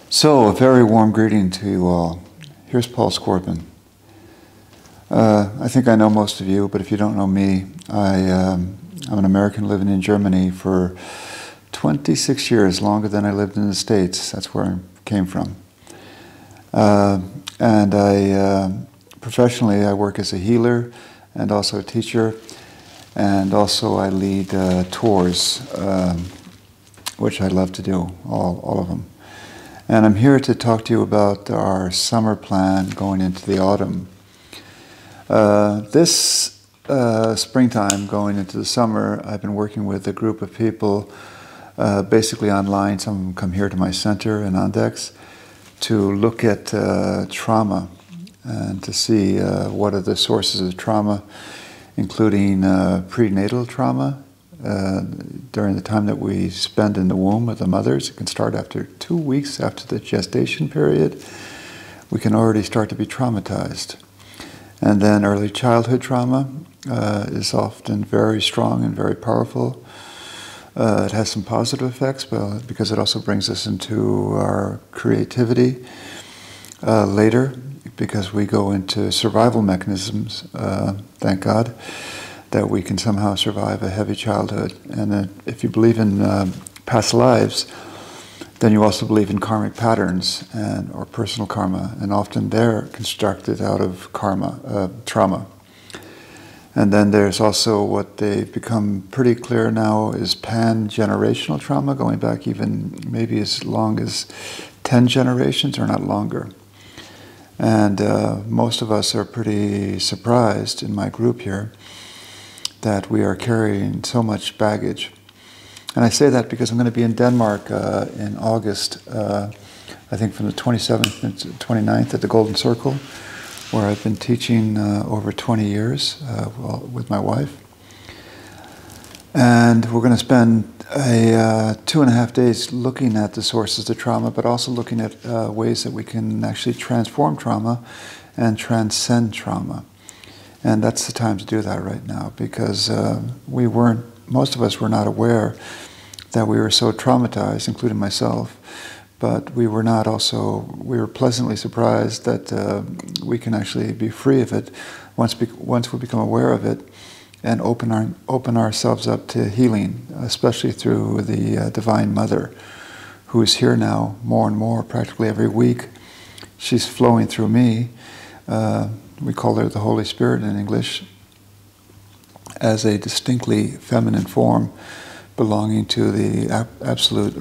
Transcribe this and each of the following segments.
So, a very warm greeting to you all. Here's Paul Scorpin. I think I know most of you, but if you don't know me, I'm an American living in Germany for 26 years, longer than I lived in the States. That's where I came from. Professionally, I work as a healer and also a teacher, and also I lead tours, which I love to do, all of them. And I'm here to talk to you about our summer plan going into the autumn. This springtime going into the summer, I've been working with a group of people, basically online. Some of them come here to my center in Andex to look at trauma and to see what are the sources of trauma, including prenatal trauma, during the time that we spend in the womb of the mothers. It can start after 2 weeks after the gestation period. We can already start to be traumatized. And then early childhood trauma is often very strong and very powerful. It has some positive effects, but because it also brings us into our creativity later, because we go into survival mechanisms, thank God, that we can somehow survive a heavy childhood. And if you believe in past lives, then you also believe in karmic patterns or personal karma, and often they're constructed out of trauma. And then there's also what they've become pretty clear now is pan-generational trauma, going back even maybe as long as 10 generations or not longer. And most of us are pretty surprised in my group here that we are carrying so much baggage. And I say that because I'm going to be in Denmark in August, I think from the 27th to 29th at the Golden Circle, where I've been teaching over 20 years with my wife. And we're going to spend 2.5 days looking at the sources of trauma, but also looking at ways that we can actually transform trauma and transcend trauma. And that's the time to do that right now, because most of us were not aware that we were so traumatized, including myself, but we were pleasantly surprised that we can actually be free of it once we become aware of it and open ourselves up to healing, especially through the Divine Mother, who is here now more and more, practically every week. She's flowing through me. We call her the Holy Spirit in English, as a distinctly feminine form belonging to the absolute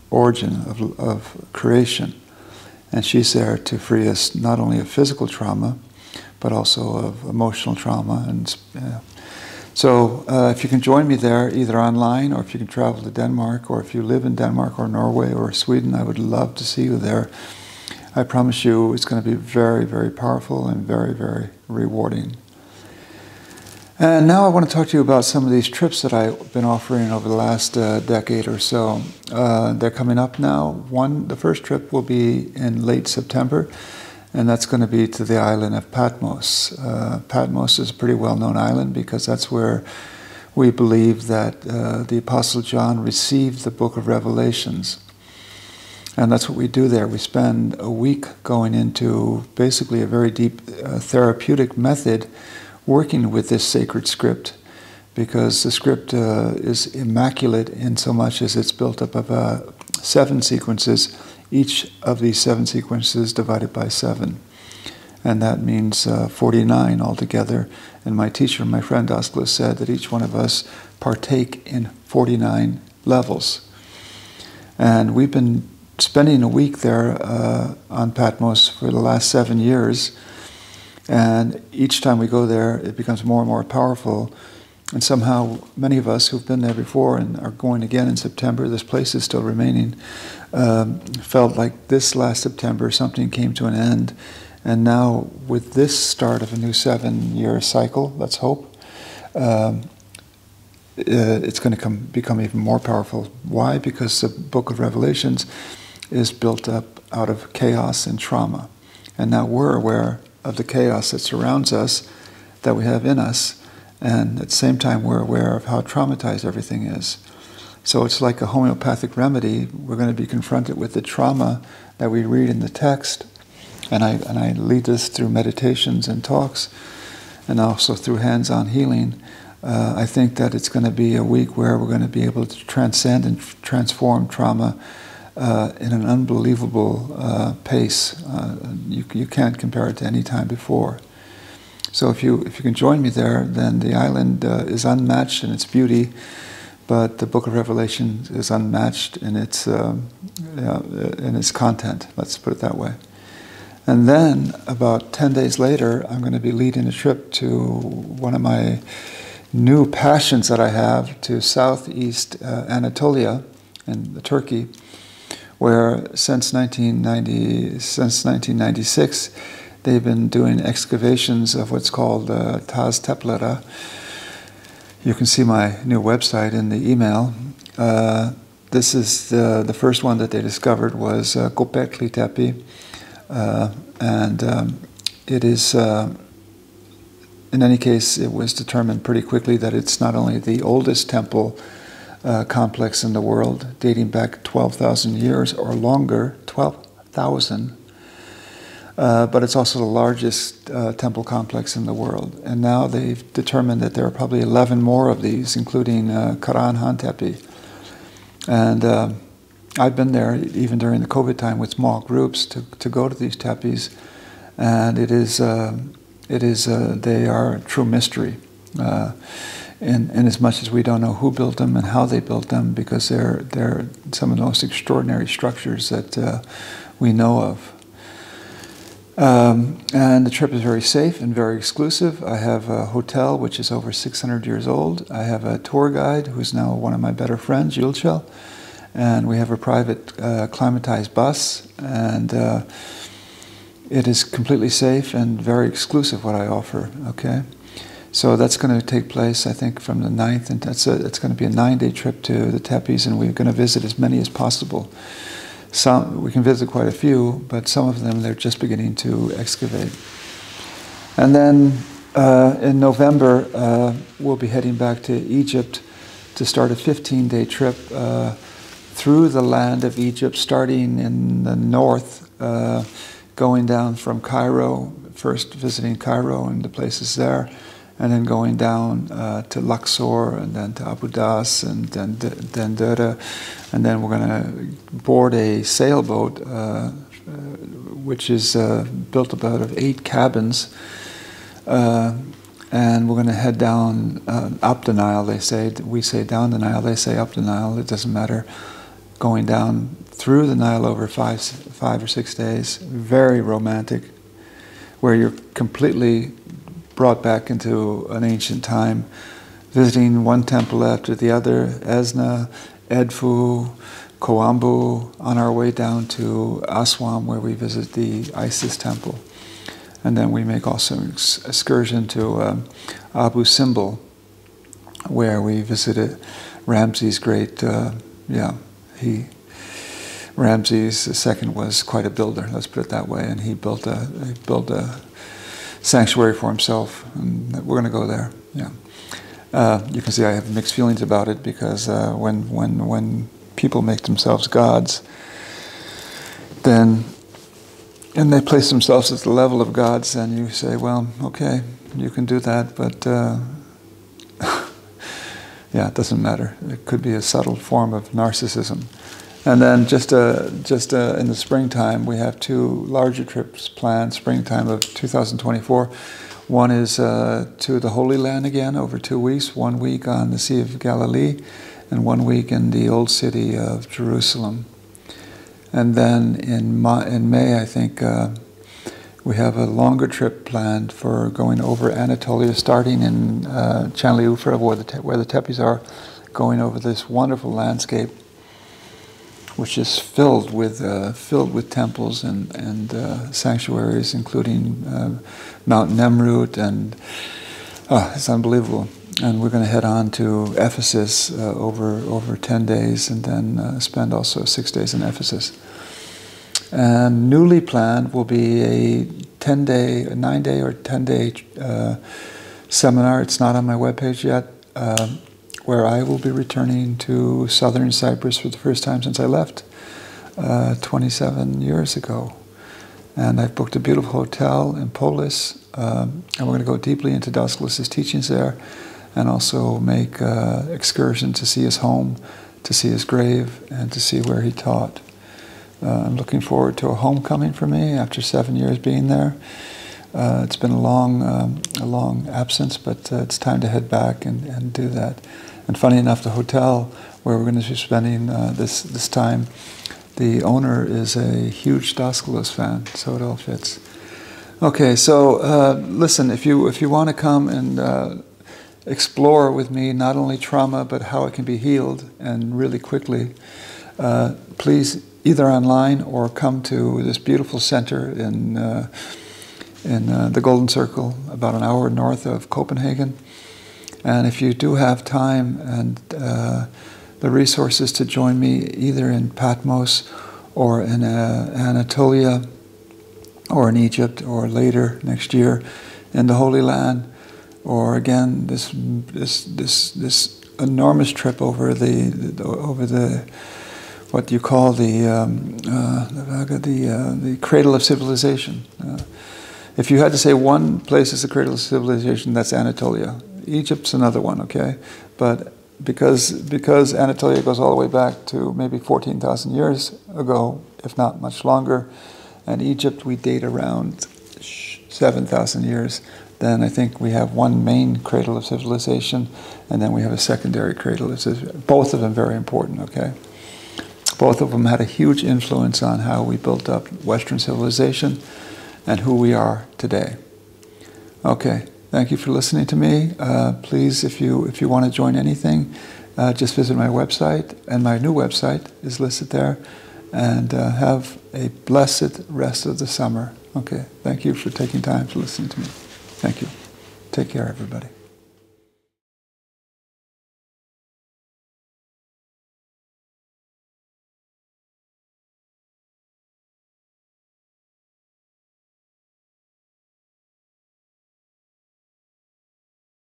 origin of creation. And she's there to free us not only of physical trauma, but also of emotional trauma. And so if you can join me there, either online, or if you can travel to Denmark, or if you live in Denmark or Norway or Sweden, I would love to see you there. I promise you it's going to be very, very powerful and very, very rewarding. And now I want to talk to you about some of these trips that I've been offering over the last decade or so. They're coming up now. The first trip will be in late September, and that's going to be to the island of Patmos. Patmos is a pretty well-known island because that's where we believe that the Apostle John received the book of Revelations. And that's what we do there. We spend a week going into basically a very deep therapeutic method working with this sacred script, because the script is immaculate in so much as it's built up of 7 sequences, each of these 7 sequences divided by 7. And that means 49 altogether. And my teacher, my friend Asclus, said that each one of us partake in 49 levels. And we've been spending a week there on Patmos for the last 7 years, and each time we go there it becomes more and more powerful, and somehow many of us who've been there before and are going again in September, this place is still remaining, felt like this last September something came to an end, and now with this start of a new 7-year cycle, let's hope, it's going to become even more powerful. Why? Because the book of Revelations is built up out of chaos and trauma. And now we're aware of the chaos that surrounds us, that we have in us, and at the same time we're aware of how traumatized everything is. So it's like a homeopathic remedy. We're going to be confronted with the trauma that we read in the text, and I lead this through meditations and talks, and also through hands-on healing. I think that it's going to be a week where we're going to be able to transcend and transform trauma in an unbelievable pace. You can't compare it to any time before. So if you can join me there, then the island is unmatched in its beauty, but the Book of Revelation is unmatched in its content. Let's put it that way. And then about 10 days later, I'm going to be leading a trip to one of my new passions that I have, to southeast Anatolia in Turkey, where since 1996, they've been doing excavations of what's called Taz Teplera. You can see my new website in the email. This is the first one that they discovered was Göbekli Tepe, and it is, in any case, it was determined pretty quickly that it's not only the oldest temple complex in the world, dating back 12,000 years or longer, 12,000, but it's also the largest temple complex in the world. And now they've determined that there are probably 11 more of these, including Karahan Tepe. And I've been there even during the COVID time with small groups to go to these tepes, and they are a true mystery. In as much as we don't know who built them and how they built them, because they're some of the most extraordinary structures that we know of. And the trip is very safe and very exclusive. I have a hotel which is over 600 years old. I have a tour guide who's now one of my better friends, Yulchel, and we have a private climatized bus, and it is completely safe and very exclusive what I offer, okay? So that's going to take place, I think, from the 9th, and it's going to be a 9-day trip to the Tepes, and we're going to visit as many as possible. We can visit quite a few, but some of them they're just beginning to excavate. And then in November, we'll be heading back to Egypt to start a 15-day trip through the land of Egypt, starting in the north, going down from Cairo, first visiting Cairo and the places there, and then going down to Luxor, and then to Abu Das, and then Dera, and then we're going to board a sailboat, which is built out of 8 cabins, and we're going to head down up the Nile. They say, we say down the Nile, they say up the Nile. It doesn't matter. Going down through the Nile over 5 or 6 days, very romantic, where you're completely brought back into an ancient time, visiting one temple after the other, Esna, Edfu, Koambu, on our way down to Aswan, where we visit the Isis temple. And then we make also an excursion to Abu Simbel, where we visited Ramses' great, Ramses II was quite a builder, let's put it that way, and he built a sanctuary for himself, and we're going to go there. Yeah, you can see I have mixed feelings about it, because when people make themselves gods, then and they place themselves at the level of gods, and you say, well, okay, you can do that, but yeah, it doesn't matter. It could be a subtle form of narcissism. And then just in the springtime, we have 2 larger trips planned, springtime of 2024. One is to the Holy Land again over 2 weeks, 1 week on the Sea of Galilee, and 1 week in the old city of Jerusalem. And then in May, I think, we have a longer trip planned for going over Anatolia, starting in Şanlıurfa, where the Tepes are, going over this wonderful landscape, which is filled with temples and sanctuaries, including Mount Nemrut, and it's unbelievable. And we're going to head on to Ephesus over 10 days, and then spend also 6 days in Ephesus. And newly planned will be a 9-day or 10-day seminar. It's not on my webpage yet, where I will be returning to southern Cyprus for the first time since I left 27 years ago. And I've booked a beautiful hotel in Polis, and we're going to go deeply into Dascalus's teachings there, and also make excursion to see his home, to see his grave, and to see where he taught. I'm looking forward to a homecoming for me after 7 years being there. It's been a long absence, but it's time to head back and do that. And funny enough, the hotel where we're going to be spending this time, the owner is a huge Dascalos fan, so it all fits. Okay, so listen, if you want to come and explore with me not only trauma but how it can be healed and really quickly, please either online or come to this beautiful center in the Golden Circle, about an hour north of Copenhagen. And if you do have time and the resources to join me either in Patmos or in Anatolia or in Egypt or later next year in the Holy Land, or again this enormous trip over the what you call the cradle of civilization. If you had to say one place is the cradle of civilization, that's Anatolia. Egypt's another one, okay? But because Anatolia goes all the way back to maybe 14,000 years ago, if not much longer, and Egypt we date around 7,000 years, then I think we have one main cradle of civilization, and then we have a secondary cradle of civilization. Both of them very important, okay? Both of them had a huge influence on how we built up Western civilization and who we are today. Okay, thank you for listening to me. Please, if you want to join anything, just visit my website, and my new website is listed there. And have a blessed rest of the summer. Okay, thank you for taking time to listen to me. Thank you. Take care, everybody.